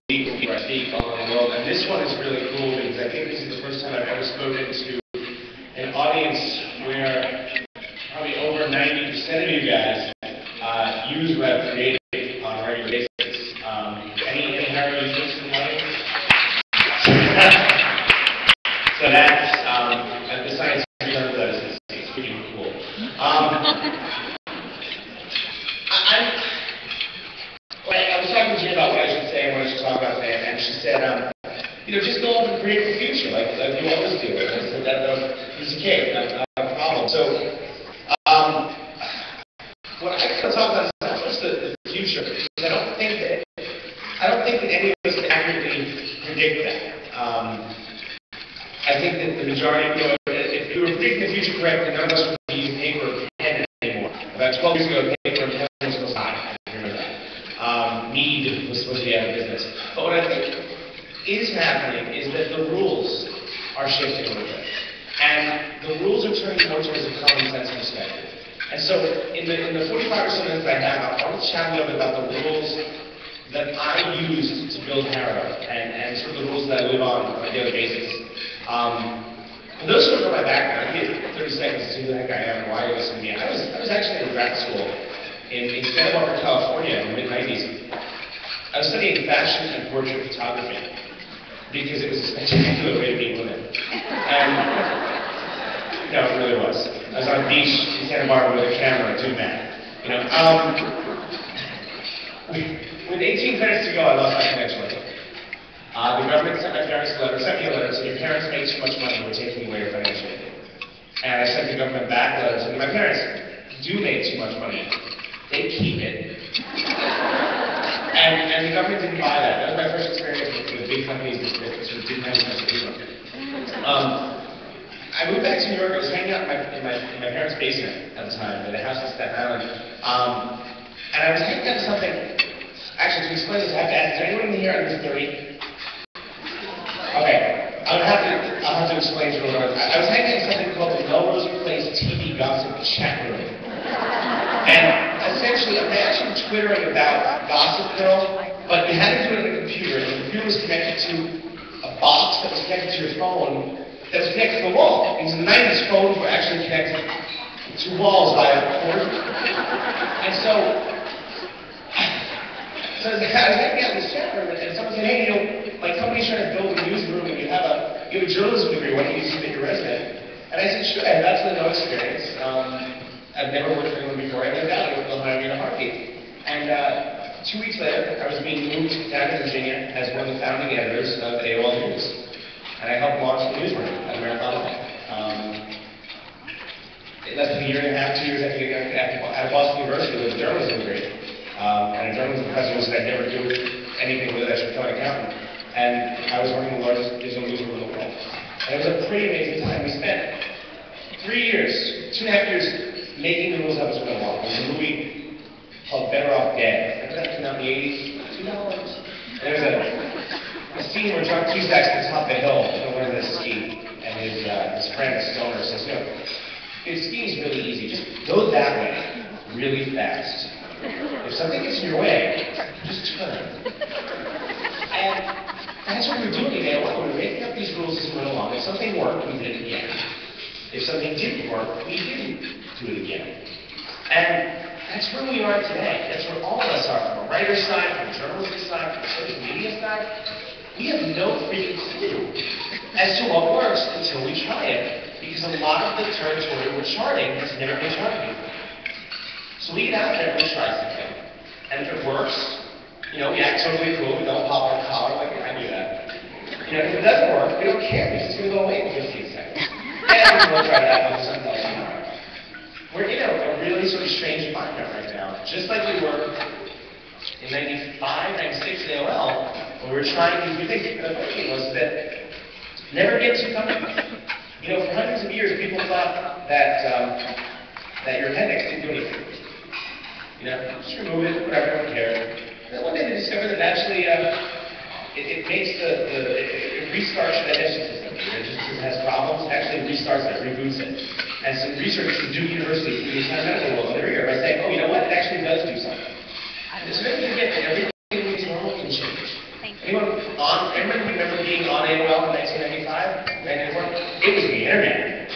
where I speak all over the world, and this one is really cool because I think this is the first time I've ever spoken to an audience where probably over 90% of you guys use what I've created on a regular basis. Any Harrow users in the audience? So that's the science return of those is pretty cool. I was talking to Jen about what I should say and what I should talk about today, and she said, just go up and create the future, like you always do. I said it's okay, not a problem. So, what I want to talk about is not just the future, because I don't think that any of us can accurately predict that. I think that the majority, if we were predicting the future correctly, none of us would be using paper or pen anymore. About 12 years ago, paper and pen was supposed to die. Mead was supposed to be out of business. But what I think is happening is that the rules are shifting a little bit. And the rules are turning more towards a common sense perspective. And so in the 45 or so minutes that I have, I want to chat a little bit about the rules that I use to build Harrow and sort of the rules that I live on a daily basis. For those who don't know my background, I'll give 30 seconds to see who the heck I am and why you listen to me. I was actually in grad school in Santa Barbara, California in the mid-90s. I was studying fashion and portrait photography because it was a spectacular way to meet women. And, no, it really was. I was on a beach in Santa Barbara with a camera and two men. With 18 credits to go, I lost my connection with them. The government sent my parents a letter, sent me a letter saying, your parents make too much money, we're taking away your financial aid. And I sent the government back a letter saying, my parents do make too much money. They keep it. And the government didn't buy that. That was my first experience with big companies that sort of didn't have much to do. I moved back to New York. I was hanging out in my parents' basement at the time, at a house in Staten Island. And I was hanging out to something. Actually, to explain this, I have to ask, is there anyone in here under 30? Okay. I'll have to explain to you. I was hanging out to something called the Melrose Place TV Gossip Chat Room. And essentially, imagine twittering about Gossip Girl, but you had to do it on a computer, and the computer was connected to a box that was connected to your phone that was connected to the wall. Because in the 90s, phones were actually connected to walls via cord. And so I was hanging out in this chat room, and someone said, hey, my company's trying to build a newsroom, and you have a journalism degree, why don't you submit your resume? And I said, sure, I have absolutely no experience. I've never worked for anyone before. I went down, they'll hire me in a heartbeat. And 2 weeks later, I was being moved down to Virginia as one of the founding editors of AOL News. And I helped launch the newsroom at Marathon Live. Less than a year and a half, 2 years after getting out of Boston University with a journalism degree. And a journalism professor who said I'd never do anything with it, I should become an accountant. And I was working in the largest digital newsroom in the world. And it was a pretty amazing time. We spent 3 years, 2.5 years, making the rules I was going to walk. There was a movie called Better Off Dead. Remember that came out in the 80s? $2. And there was a scene where John Cusack's at the top of the hill, learning to ski, and his friend, a stoner, says, skiing is really easy. Just go that way really fast. If something gets in your way, just turn. And that's what we were doing today. We were making up these rules as we went along. If something worked, we did it again. If something didn't work, we didn't do it again. And that's where we are today. That's where all of us are, from a writer's side, from a journalistic side, from a social media side. We have no freaking clue as to what works until we try it. Because a lot of the territory we're charting has never been charted before. So we get out there and we try something. And if it works, we act totally cool, we don't pop our collar, like I do that. If it doesn't work, we don't care, we're just going to go away in 15 seconds. And we'll try that with something else tomorrow. We're in a really sort of strange environment right now. Just like we were in 95, 96 AOL, when we were trying these new things. The funny thing was that never get too comfortable. For hundreds of years, people thought that your appendix didn't do anything. Just remove it, whatever, don't care. And then one day they discovered that actually it makes it restarts your digestion system. It just has problems, it actually restarts it, reboots it. And some research from Duke University through the entire medical world over here by saying, you know what, it actually does do something. And so maybe you get that everything is normal can change. Anyone remember being on AOL in 1995? 1994? It was the internet.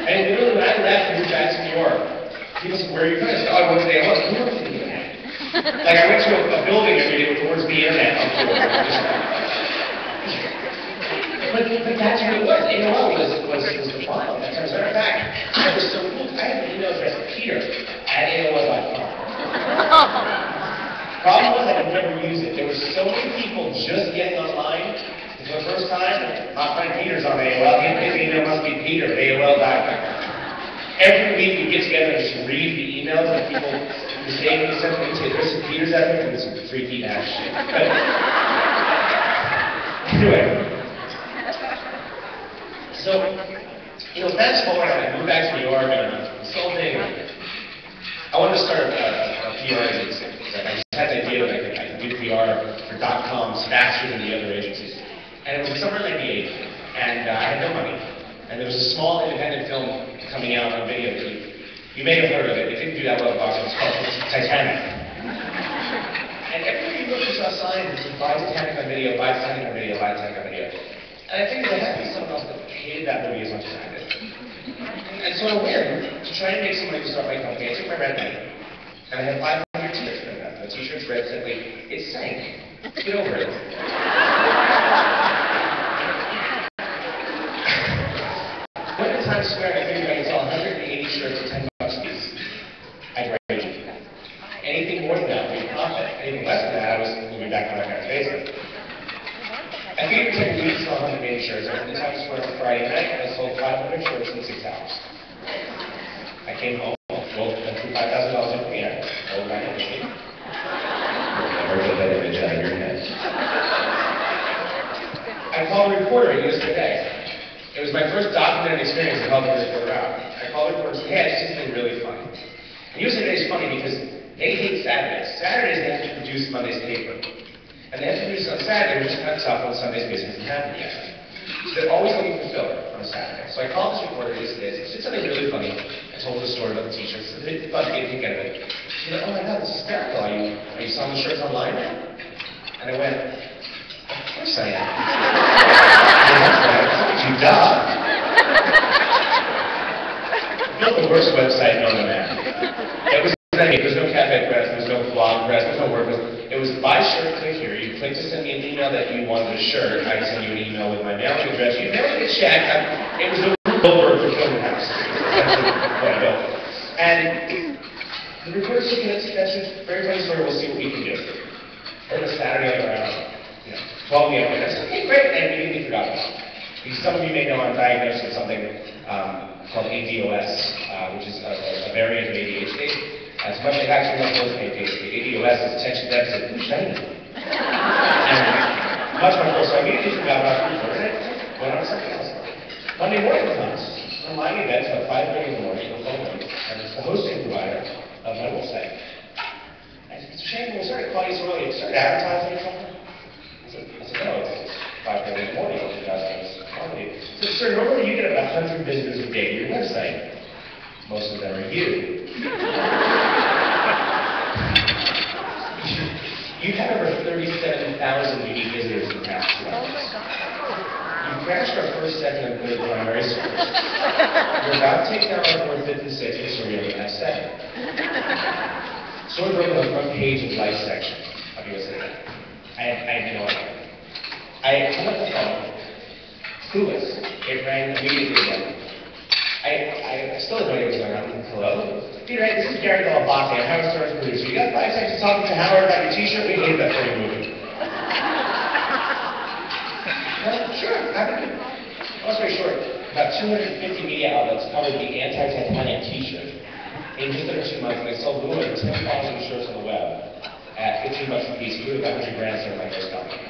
And literally, when I left and moved back to New York, people said, where are you going? I said, oh, I work at AOL. Who works at the internet? Like, I went to a building every day with the words the internet on the door. But that's what it was. AOL was the file. As a matter of fact, I was so cool. I had an email address, peter@AOL.com. Problem was I could never use it. There were so many people just getting online for the first time. My friend Peter's on AOL. His email must be peter@AOL.com. Every week we get together and just read the emails that people mistakenly sent me and say, there's some Peters out there, and there's some freaky ass shit. But anyway. So, fast forward, I moved back to New York, and this whole thing, I wanted to start a PR agency. I just had the idea that I could do PR for .coms faster than the other agencies. And it was summer of '98, and I had no money. And there was a small independent film coming out on video. You may have heard of it. It didn't do that well at the box office. It's called Titanic. And everywhere you look, you saw signs that said, buy Titanic on video, buy Titanic on video, buy Titanic on video. And I figured there had to be someone else that hated that movie as much as I did. And so I went to try and make some money to start my company. I took my rent money, and I had 500 t-shirts for that. The t-shirts read simply, it sank. Get over it. Went to Times Square, and I figured I could sell 180 shirts for $10 a piece. I'd rate it. Anything more than that would be profit. Anything less than that, I was moving back to my parents' basement. I figured it took a week to sell 180 shirts. I went to Times Square on Friday night, and I sold 500 shirts in 6 hours. I came home, rolled through $5,000 in the air, rolled back in the machine. Never get that image out of your head. I called a reporter at USA Today. It was my first documented experience of helping a reporter out. I called a reporter and said, hey, I just did something really funny. And USA Today is funny because they hate Saturdays. Saturdays they have to produce Monday's paper. And they have to produce it on Saturday, which is kind of tough on Sundays because it hasn't happened yet. So they're always looking for filler on a Saturday. So I called this reporter yesterday. I said something really funny. I told her the story about the t-shirts. So they thought they didn't get it. She said, oh my God, this is hysterical. Are you selling the shirts online now? And I went, of course I am. You duh. Built the worst website known to man. There was no cafe press, there was no blog press, there was no WordPress. It was buy shirt, click here. You click to send me an email that you wanted a shirt. I'd send you an email with my mailing address. You'd never get checked. It was the Goldberg for Children's House. That's what I built. And the reporter said, that's a very funny story. We'll see what we can do. It was Saturday around 12 p.m. I said, okay, great. And I immediately forgot about it. Because some of you may know I'm diagnosed with something called ADOS, which is a variant of ADHD. As much as actually much worse than ADHD. ADOS is attention deficit. Ooh, shiny. And much worse. So I immediately forgot about it. And went on to something else. Monday morning comes. Online events at 5:30 in the morning. And it's the hosting provider of my website. I said, Mr. Shankman, we started calling you so early. You started advertising or something? I said, no, it's 5:30 in the morning. He said, sir, normally you get about 100 visitors a day to your website. Most of them are you. You've had over 37,000 unique visitors in the past 2 hours. You crashed our first, second, and third primary servers. You're about to take down our fourth, fifth, and sixth, so we only have 7. Sort of broken the front page of life section of USA Today. I had no idea. I hung up the phone. Clueless. It rang immediately again. I still have no idea what's going on. Hello? Peter, hey, this is Gary Galabate. I'm Howard Stern's producer. You got 5 seconds to talk to Howard about your t-shirt? We hated that for you movie. Sure. Long story short, about 250 media outlets covered the anti-Titanic t-shirt in just under 2 months, and I sold more than 10,000 shirts on the web at $15 a piece. We were about 100 grand starting my first company.